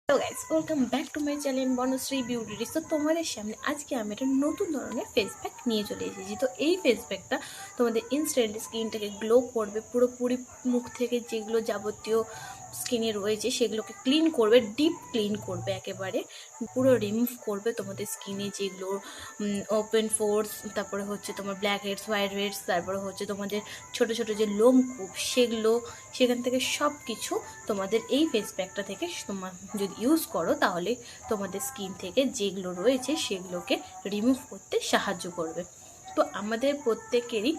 Hello guys, welcome back to my channel Banashree beauty tips. তো তোমাদের সামনে আজকে আমি একটা নতুন ধরনের ফেস প্যাক নিয়ে চলে এসেছি। তো এই ফেস প্যাকটা তোমাদের ইনস্ট্যান্ট স্কিনটাকে গ্লো করবে, পুরোপুরি মুখ থেকে যেগুলো যাবতীয় স্কিনে রয়েছে সেগুলোকে ক্লিন করবে, ডিপ ক্লিন করবে, একেবারে পুরো রিমুভ করবে তোমাদের স্কিনে যেগুলো ওপেন পোরস, তারপরে হচ্ছে তোমার ব্ল্যাক হেডস, হোয়াইট হেডস, তারপরে হচ্ছে তোমাদের ছোট ছোট যে লোমকূপ সেগুলো, সেখান থেকে সব কিছু তোমাদের এই ফেস প্যাকটা থেকে তোমার যদি ইউজ করো তাহলে তোমাদের স্কিন থেকে যেগুলো রয়েছে সেগুলোকে রিমুভ করতে সাহায্য করবে। তো আমাদের প্রত্যেকেরই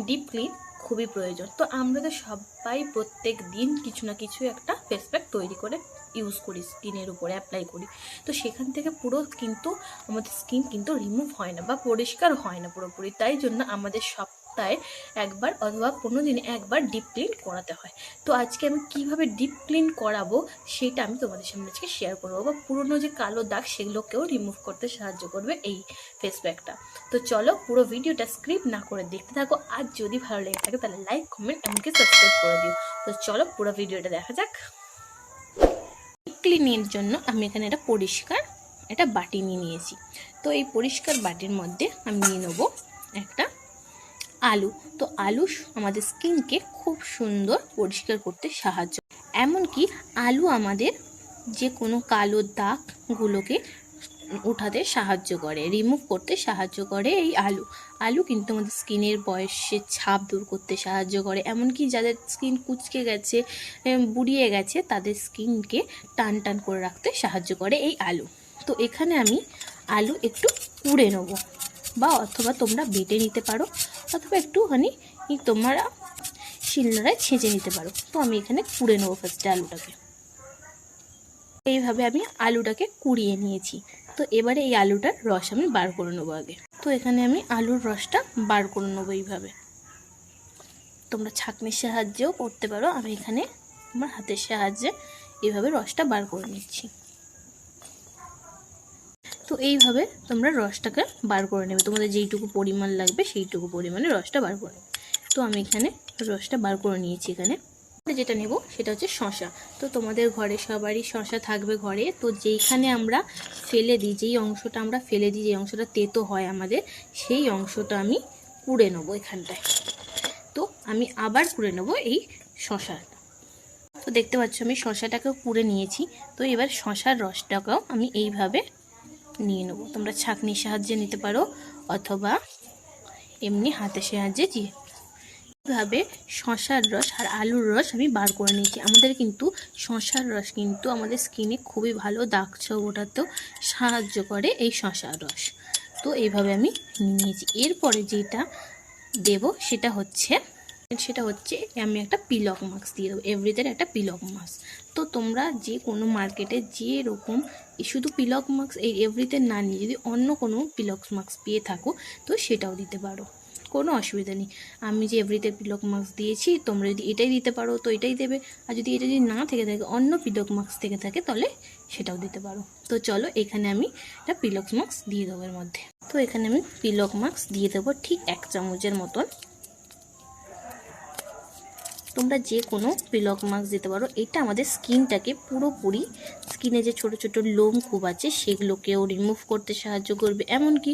ডিপ ক্লিন খুবই প্রয়োজন। তো আমরা তো সবাই প্রত্যেক দিন কিছু না কিছু একটা ফেস প্যাক তৈরি করে ইউজ করি, স্কিনের উপরে অ্যাপ্লাই করি। তো সেখান থেকে পুরো কিন্তু আমাদের স্কিন কিন্তু রিমুভ হয় না বা পরিষ্কার হয় না পুরোপুরি। তাই জন্য আমাদের সপ্তাহে একবার অথবা 15 দিনে একবার ডিপ ক্লিন করাতে হয়। তো আজকে আমি কিভাবে ডিপ ক্লিন করাবো সেটা আমি তোমাদের সামনে আজকে শেয়ার করবো, বা পুরনো যে কালো দাগ সেগুলোকেও রিমুভ করতে সাহায্য করবে এই ফেস প্যাকটা। তো চলো পুরো ভিডিওটা স্ক্রিপ্ট না করে দেখতে থাকো। আর যদি ভালো লেগে থাকে তাহলে লাইক, কমেন্ট, এমনকি সাবস্ক্রাইব করে দিও। তো চলো পুরো ভিডিওটা দেখা যাক। ক্লিনের জন্য আমি এখানে একটা বাটি নিয়ে নিয়েছি। তো এই পরিষ্কার বাটির মধ্যে আমি নিয়ে নেবো একটা আলু। তো আলু আমাদের স্কিনকে খুব সুন্দর পরিষ্কার করতে সাহায্য, এমনকি আলু আমাদের যে কোনো কালো দাগগুলোকে উঠাতে সাহায্য করে, রিমুভ করতে সাহায্য করে। এই আলু কিন্তু আমাদের স্কিনের বয়সের ছাপ দূর করতে সাহায্য করে, এমনকি যাদের স্কিন কুঁচকে গেছে, বুড়িয়ে গেছে, তাদের স্কিনকে টান টান করে রাখতে সাহায্য করে এই আলু। তো এখানে আমি আলু একটু কুড়ে নেবো, বা অথবা তোমরা বেটে নিতে পারো, অথবা একটুখানি তোমরা শিলনোড়ায় ছেঁচে নিতে পারো। তো আমি এখানে কুড়ে নেবো ফার্স্টে আলুটাকে। এইভাবে আমি আলুটাকে কুড়িয়ে নিয়েছি। তো এবারে এই আলুটার রস আমি বার করে নেবো আগে। তো এখানে আমি আলুর রসটা বার করে নেবো এইভাবে। তোমরা ছাঁকনির সাহায্যেও করতে পারো, আমি এখানে আমার হাতের সাহায্যে এইভাবে রসটা বার করে নিচ্ছি। তো এইভাবে তোমরা রসটাকে বার করে নেবে, তোমাদের যেইটুকু পরিমাণ লাগবে সেইটুকু পরিমাণে রসটা বার করে নেবে। তো আমি এখানে রসটা বার করে নিয়েছি। এখানে যেটা নেব সেটা হচ্ছে শসা। তো তোমাদের ঘরে সবারই শসা থাকবে ঘরে। তো যেইখানে আমরা ফেলে দিই, যেই অংশটা আমরা ফেলে দিই, যে অংশটা তেতো হয় আমাদের, সেই অংশটা আমি কুড়ে নেবো এখানটায়। তো আমি আবার কুড়ে নেবো এই শসাটা। তো দেখতে পাচ্ছ আমি শসাটাকেও কুড়ে নিয়েছি। তো এবার শসার রসটাকেও আমি এইভাবে নিয়ে নেবো। তোমরা ছাঁকনির সাহায্যে নিতে পারো, অথবা এমনি হাতের সাহায্যে এইভাবে শসার রস আর আলুর রস আমি বার করে নিয়েছি। আমাদের কিন্তু শসার রস কিন্তু আমাদের স্কিনে খুবই ভালো দাগ ছোপ ওঠাতেও সাহায্য করে এই শসার রস। তো এইভাবে আমি নিয়েছি। এরপরে যেটা দেব সেটা হচ্ছে আমি একটা পিলক মাস্ক দিয়ে দেবো, এভরিদের একটা পিলক মাস্ক। তো তোমরা যে কোনো মার্কেটে যে রকম শুধু পিলক মাস্ক এই এভরিতে না নিয়ে যদি অন্য কোনো পিলক মাস্ক পেয়ে থাকো তো সেটাও দিতে পারো, কোনো অসুবিধা নেই। আমি যে এভরিতে পিলক মাস্ক দিয়েছি, তোমরা যদি এটাই দিতে পারো তো এটাই দেবে, আর যদি এটা যদি না থেকে থাকে, অন্য পিলক মাস্ক থেকে থাকে, তাহলে সেটাও দিতে পারো। তো চলো এখানে আমি একটা পিলক মাস্ক দিয়ে দেবো এর মধ্যে। তো এখানে আমি পিলক মাস্ক দিয়ে দেবো ঠিক 1 চামচের মতন। তোমরা যে কোনো পিলক মাস্ক দিতে পারো। এটা আমাদের স্কিনটাকে পুরোপুরি, স্কিনে যে ছোট ছোট লোমকূপ আছে সেগুলোকেও রিমুভ করতে সাহায্য করবে, এমনকি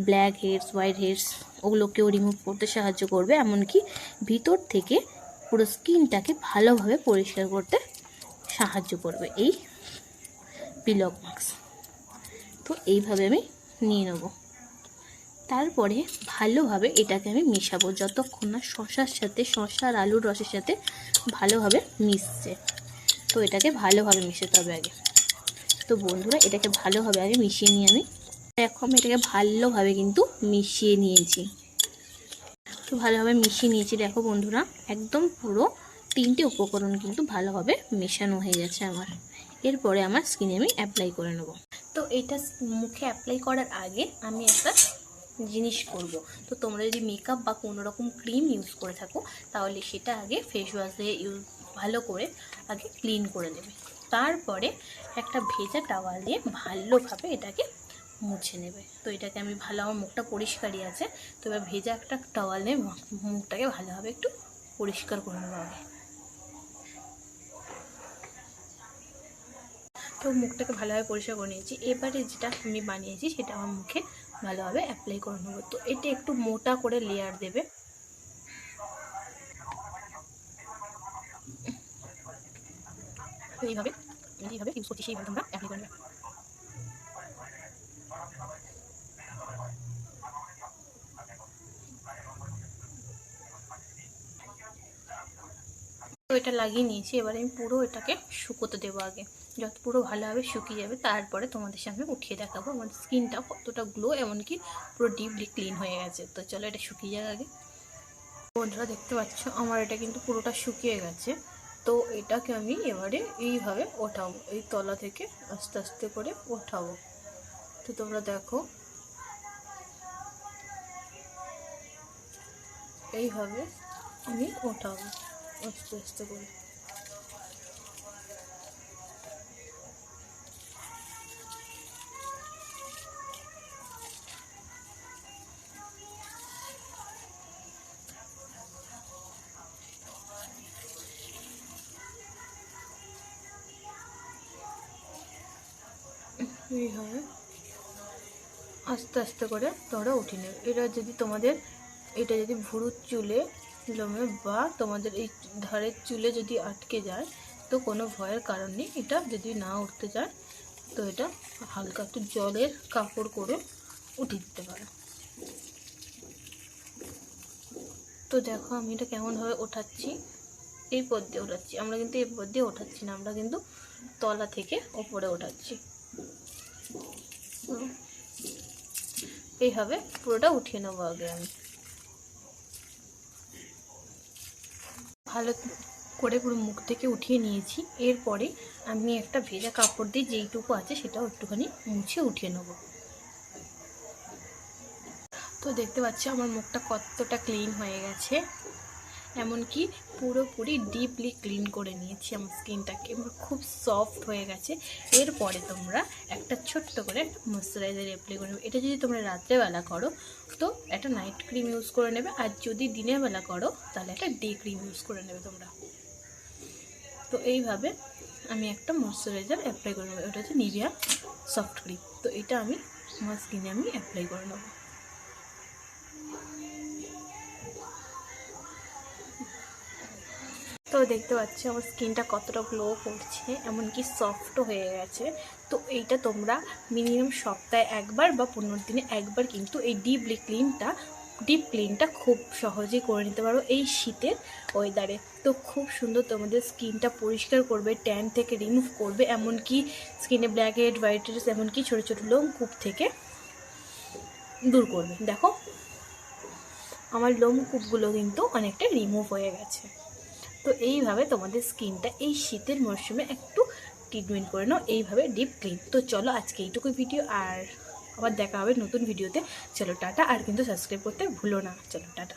ব্ল্যাক হেডস, হোয়াইট হেডস, ওগুলোকেও রিমুভ করতে সাহায্য করবে, এমনকি ভিতর থেকে পুরো স্কিনটাকে ভালোভাবে পরিষ্কার করতে সাহায্য করবে এই পিলক মাস্ক। তো এইভাবে আমি নিয়ে নেব। তারপরে ভালোভাবে এটাকে আমি মেশাবো, যতক্ষণ না শসার সাথে, শসা আর আলুর রসের সাথে ভালোভাবে মিশছে। তো এটাকে ভালোভাবে মিশাতে হবে আগে। তো বন্ধুরা এটাকে ভালোভাবে আগে মিশিয়ে নিই আমি। দেখো আমি এটাকে ভালোভাবে কিন্তু মিশিয়ে নিয়েছি। তো ভালোভাবে মিশিয়ে নিয়েছি দেখো বন্ধুরা, একদম পুরো 3টে উপকরণ কিন্তু ভালোভাবে মেশানো হয়ে গেছে আমার। এরপরে আমার স্কিনে আমি অ্যাপ্লাই করে নেব। তো এটা মুখে অ্যাপ্লাই করার আগে আমি একটা জিনিস করব। তো তোমরা যদি মেকআপ বা কোনো রকম ক্রিম ইউজ করে থাকো তাহলে সেটা আগে ফেস ওয়াশ দিয়ে ভালো করে আগে ক্লিন করে নেবে। তারপরে একটা ভেজা টাওয়াল দিয়ে ভালোভাবে এটাকে মুছে নেবে। তো এটাকে আমি ভালো, আমার মুখটা পরিষ্কারই আছে, তো এবার ভেজা একটা টাওয়াল নিয়ে মুখটাকে ভালোভাবে একটু পরিষ্কার করে নেবো আগে। তো মুখটাকে ভালোভাবে পরিষ্কার করে নিয়েছি। এবারে যেটা আমি বানিয়েছি সেটা আমার মুখে ভালোভাবে অ্যাপ্লাই করে নেবো। তো এটা একটু মোটা করে লেয়ার দেবে। তো এইভাবে যেইভাবে ইউজ করছি সেইভাবে তোমরা অ্যাপ্লাই করে নেবে। তো এটা লাগিয়ে নিয়েছি। এবারে আমি পুরো এটাকে শুকোতে দেবো আগে। যত পুরো ভালোভাবে শুকিয়ে যাবে তারপরে তোমাদের সামনে উঠিয়ে দেখাবো আমার স্কিনটা কতটা গ্লো, এমনকি পুরো ডিপলি ক্লিন হয়ে গেছে। তো চলো এটা শুকিয়ে যাক আগে। বন্ধুরা দেখতে পাচ্ছ আমার এটা কিন্তু পুরোটা শুকিয়ে গেছে। তো এটাকে আমি এবারে এইভাবে ওঠাবো, এই তলা থেকে আস্তে আস্তে করে ওঠাবো। তো তোমরা দেখো এইভাবে আমি ওঠাবো আস্তে আস্তে করে। এইভাবে আস্তে আস্তে করে তোমরা উঠিয়ে নেবে। এটা যদি তোমাদের এটা যদি ভুরুর চুলে লোমে বা তোমাদের এই ধারের চুলে যদি আটকে যায় তো কোনো ভয়ের কারণ নেই। এটা যদি না উঠতে চায় তো এটা হালকা একটু জলের কাপড় করে উঠিয়ে দিতে পারো। তো দেখো আমি এটা কেমনভাবে ওঠাচ্ছি, এই পথ দিয়ে ওঠাচ্ছি। আমরা কিন্তু এই পথ দিয়ে ওঠাচ্ছি না, আমরা কিন্তু তলা থেকে ওপরে ওঠাচ্ছি। এইভাবে পুরোটা উঠিয়ে নেবো আগে আমি। ভালো করে পুরো মুখ থেকে উঠিয়ে নিয়েছি। এরপরে আমি একটা ভেজা কাপড় দিয়ে যেইটুকু আছে সেটাও একটুখানি মুছে উঠিয়ে নেব। তো দেখতে পাচ্ছি আমার মুখটা কতটা ক্লিন হয়ে গেছে, এমনকি পুরোপুরি ডিপলি ক্লিন করে নিয়েছি। আমার স্কিনটাকে খুব সফট হয়ে গেছে। এরপরে তোমরা একটা ছোট্ট করে ময়শ্চারাইজার অ্যাপ্লাই করে নেবে। এটা যদি তোমরা রাত্রেবেলা করো তো একটা নাইট ক্রিম ইউজ করে নেবে, আর যদি দিনের বেলা করো তাহলে একটা ডে ক্রিম ইউজ করে নেবে তোমরা। তো এইভাবে আমি একটা ময়শ্চারাইজার অ্যাপ্লাই করে নেবো। এটা হচ্ছে নিভিয়া সফট ক্রিম। তো এটা আমি আমার স্কিনে আমি অ্যাপ্লাই করে নেবো। তো দেখতে পাচ্ছি আমার স্কিনটা কতটা গ্লো করছে, এমনকি সফটও হয়ে গেছে। তো এইটা তোমরা মিনিমাম সপ্তাহে একবার বা 15 দিনে একবার কিন্তু এই ডিপ ক্লিনটা খুব সহজেই করে নিতে পারো এই শীতের ওয়েদারে। তো খুব সুন্দর তোমাদের স্কিনটা পরিষ্কার করবে, ট্যান থেকে রিমুভ করবে, এমনকি স্কিনে ব্ল্যাক হেড, হোয়াইট হেডস, এমনকি ছোটো ছোটো লোমকূপ থেকে দূর করবে। দেখো আমার লোমকূপগুলো কিন্তু অনেকটা রিমুভ হয়ে গেছে। তো এইভাবে তোমাদের স্কিনটা এই শীতের মরশুমে একটু ট্রিটমেন্ট করে নাও, এইভাবে ডিপ ক্লিন। তো চলো আজকে এইটুকু ভিডিও, আর আবার দেখা হবে নতুন ভিডিওতে। চলো টাটা, আর কিন্তু সাবস্ক্রাইব করতে ভুলো না। চলো টাটা।